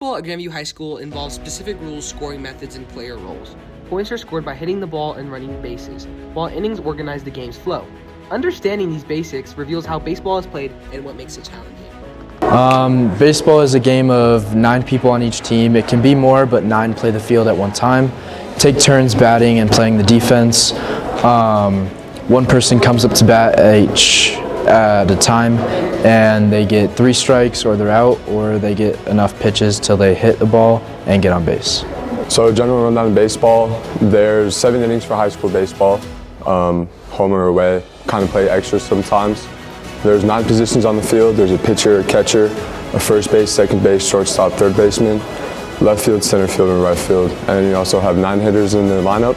Football at Grandview High School involves specific rules, scoring methods, and player roles. Points are scored by hitting the ball and running bases, while innings organize the game's flow. Understanding these basics reveals how baseball is played and what makes it challenging. Baseball is a game of 9 people on each team. It can be more, but 9 play the field at one time. Take turns batting and playing the defense. One person comes up to bat at a time, and they get 3 strikes or they're out, or they get enough pitches till they hit the ball and get on base. So general rundown in baseball, there's 7 innings for high school baseball. Home or away, kind of play extra sometimes. There's 9 positions on the field. There's a pitcher, a catcher, a first base, second base, shortstop, third baseman, left field, center field, and right field. And you also have 9 hitters in the lineup.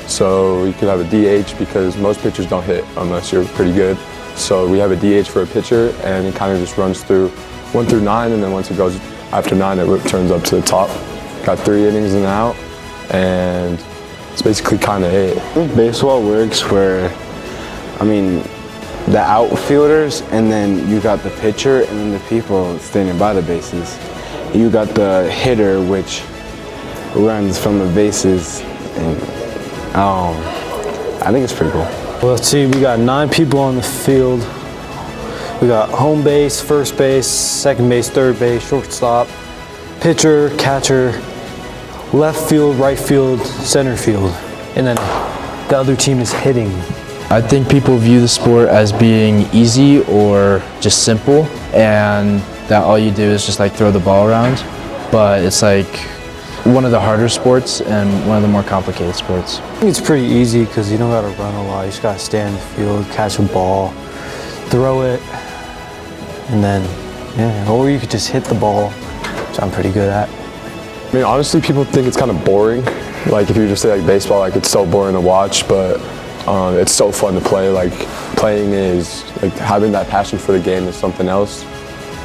So you could have a DH because most pitchers don't hit unless you're pretty good. So we have a DH for a pitcher, and it kind of just runs through 1 through 9, and then once it goes after 9, it turns up to the top. Got 3 innings and an out, and it's basically kind of it. I think baseball works where, the outfielders, and then you got the pitcher, and then the people standing by the bases. You got the hitter, which runs from the bases, and I think it's pretty cool. Well, let's see, we got 9 people on the field. We got home base, first base, second base, third base, shortstop, pitcher, catcher, left field, right field, center field, and then the other team is hitting. I think people view the sport as being easy or just simple, and that all you do is just like throw the ball around, but it's like one of the harder sports and one of the more complicated sports. I think it's pretty easy because you don't got to run a lot. You just got to stand in the field, catch a ball, throw it, and then, or you could just hit the ball, which I'm pretty good at. Honestly, people think it's kind of boring. Like if you just say like baseball, like it's so boring to watch, but it's so fun to play. Like playing is like having that passion for the game is something else.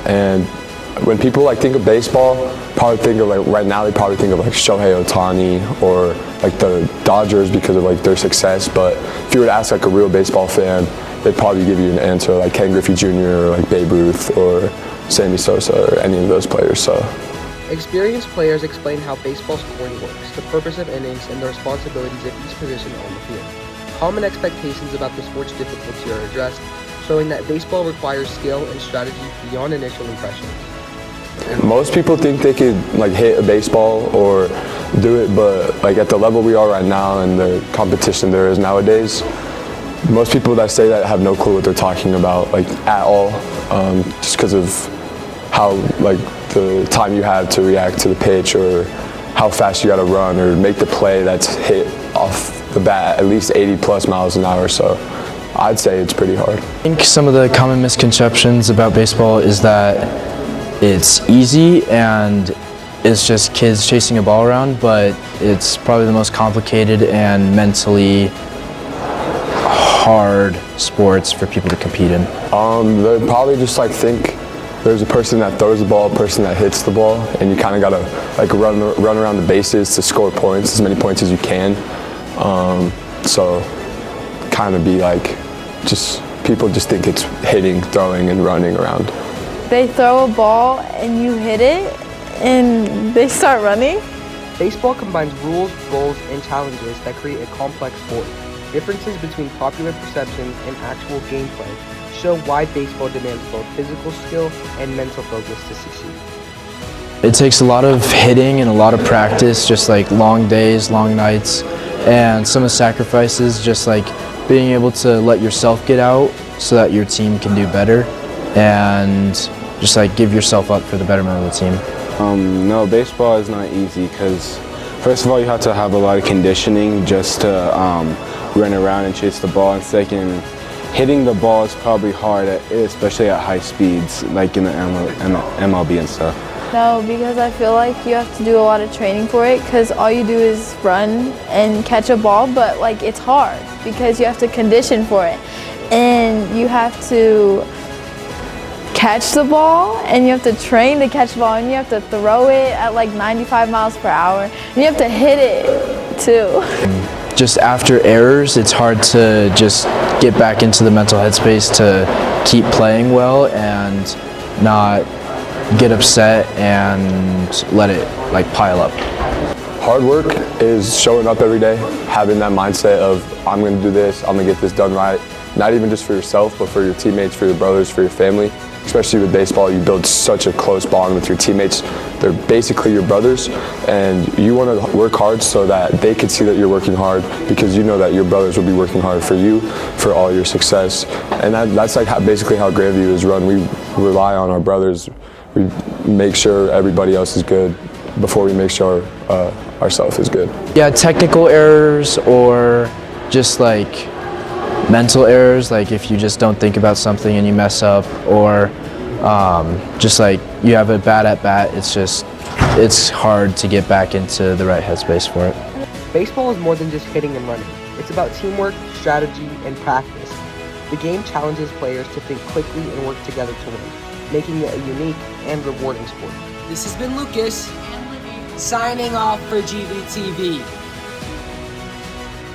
And when people like think of baseball, probably think of like right now they probably think of like Shohei Ohtani or like the Dodgers because of like their success. But if you were to ask like a real baseball fan, they'd probably give you an answer like Ken Griffey Jr. or like Babe Ruth or Sammy Sosa or any of those players. So. Experienced players explain how baseball scoring works, the purpose of innings, and the responsibilities of each position on the field. Common expectations about the sport's difficulty are addressed, showing that baseball requires skill and strategy beyond initial impressions. Most people think they could like hit a baseball or do it, but like at the level we are right now and the competition there is nowadays, most people that say that have no clue what they're talking about, like at all, just because of how like the time you have to react to the pitch or how fast you got to run or make the play that's hit off the bat at least 80 plus miles an hour. So I'd say it's pretty hard. I think some of the common misconceptions about baseball is that it's easy and it's just kids chasing a ball around, but it's probably the most complicated and mentally hard sports for people to compete in. They probably just like think there's a person that throws the ball, a person that hits the ball, and you kind of gotta like run around the bases to score points, as many points as you can. So kind of be like, just people just think it's hitting, throwing, and running around. They throw a ball and you hit it and they start running. Baseball combines rules, roles, and challenges that create a complex sport. Differences between popular perceptions and actual gameplay show why baseball demands both physical skill and mental focus to succeed. It takes a lot of hitting and a lot of practice, just like long days, long nights, and some of the sacrifices, just like being able to let yourself get out so that your team can do better, and just like give yourself up for the betterment of the team. No, baseball is not easy because first of all, you have to have a lot of conditioning just to run around and chase the ball, and second, hitting the ball is probably hard, especially at high speeds, like in the MLB and stuff. No, because I feel like you have to do a lot of training for it because all you do is run and catch a ball, but like it's hard because you have to condition for it. And you have to catch the ball and you have to train to catch the ball and you have to throw it at like 95 miles per hour and you have to hit it too. Just after errors, it's hard to just get back into the mental headspace to keep playing well and not get upset and let it like pile up. Hard work is showing up every day, having that mindset of I'm going to do this, I'm going to get this done right. Not even just for yourself, but for your teammates, for your brothers, for your family. Especially with baseball, you build such a close bond with your teammates. They're basically your brothers, and you want to work hard so that they can see that you're working hard, because you know that your brothers will be working hard for you, for all your success. And that's like basically how Grandview is run. We rely on our brothers. We make sure everybody else is good before we make sure ourselves is good. Yeah, technical errors or just like mental errors, like if you just don't think about something and you mess up, or just like you have a bad at bat, it's hard to get back into the right headspace for it. Baseball is more than just hitting and running. It's about teamwork, strategy, and practice. The game challenges players to think quickly and work together to win, making it a unique and rewarding sport. This has been Lucas, signing off for GVTV.